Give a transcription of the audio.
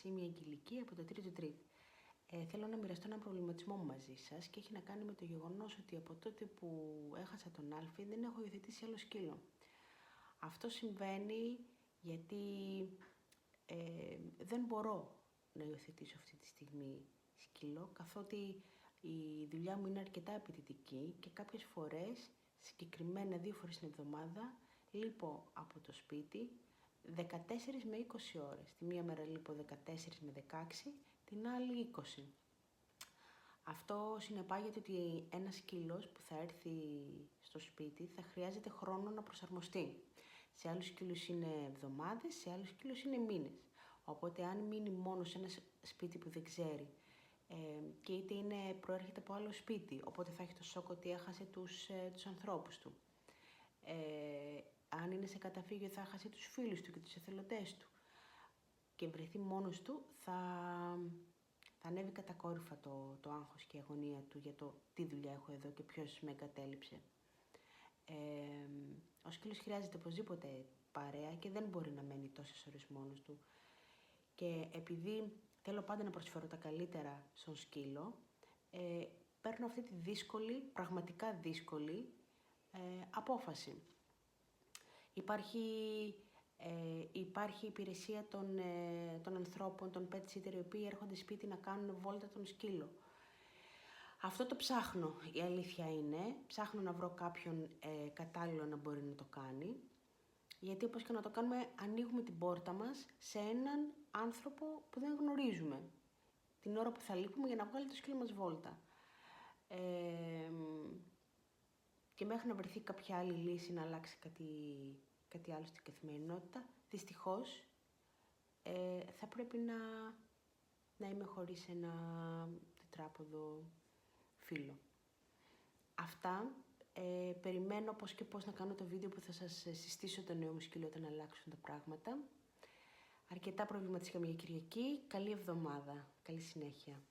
Είμαι η Αγγελική από το τρίτο τρίτη. Θέλω να μοιραστώ έναν προβληματισμό μου μαζί σας και έχει να κάνει με το γεγονός ότι από τότε που έχασα τον Άλφη δεν έχω υιοθετήσει άλλο σκύλο. Αυτό συμβαίνει γιατί δεν μπορώ να υιοθετήσω αυτή τη στιγμή σκύλο, καθότι η δουλειά μου είναι αρκετά απαιτητική και κάποιες φορές, συγκεκριμένα 2 φορές την εβδομάδα, λείπω από το σπίτι 14 με 20 ώρες. Τη μία μέρα λείπω 14 με 16, την άλλη 20. Αυτό συνεπάγεται ότι ένας σκύλος που θα έρθει στο σπίτι θα χρειάζεται χρόνο να προσαρμοστεί. Σε άλλους σκύλους είναι εβδομάδες, σε άλλους σκύλους είναι μήνες. Οπότε αν μείνει μόνο σε ένα σπίτι που δεν ξέρει και είτε προέρχεται από άλλο σπίτι, οπότε θα έχει το σοκ ότι έχασε τους ανθρώπους του. Αν είναι σε καταφύγιο θα έχασε τους φίλους του και τους εθελοντές του και βρεθεί μόνος του, θα ανέβει κατακόρυφα το άγχος και η αγωνία του για το τι δουλειά έχω εδώ και ποιος με εγκατέλειψε. Ο σκύλος χρειάζεται οπωσδήποτε παρέα και δεν μπορεί να μένει τόσες ώρες μόνος του. Και επειδή θέλω πάντα να προσφέρω τα καλύτερα στον σκύλο, παίρνω αυτή τη δύσκολη, πραγματικά δύσκολη απόφαση. Υπάρχει υπηρεσία των ανθρώπων, των pet sitter, οι οποίοι έρχονται σπίτι να κάνουν βόλτα τον σκύλο. Αυτό το ψάχνω, η αλήθεια είναι. Ψάχνω να βρω κάποιον κατάλληλο να μπορεί να το κάνει. Γιατί όπως και να το κάνουμε, ανοίγουμε την πόρτα μας σε έναν άνθρωπο που δεν γνωρίζουμε. Την ώρα που θα λείπουμε για να βγάλει το σκύλο μας βόλτα. Και μέχρι να βρεθεί κάποια άλλη λύση, να αλλάξει κάτι άλλο στην καθημερινότητα, δυστυχώς θα πρέπει να είμαι χωρίς ένα τετράποδο φίλο. Αυτά. Περιμένω πώς και πώς να κάνω το βίντεο που θα σας συστήσω το νέο μου σκύλο όταν αλλάξουν τα πράγματα. Αρκετά προβληματιστικά για Κυριακή. Καλή εβδομάδα. Καλή συνέχεια.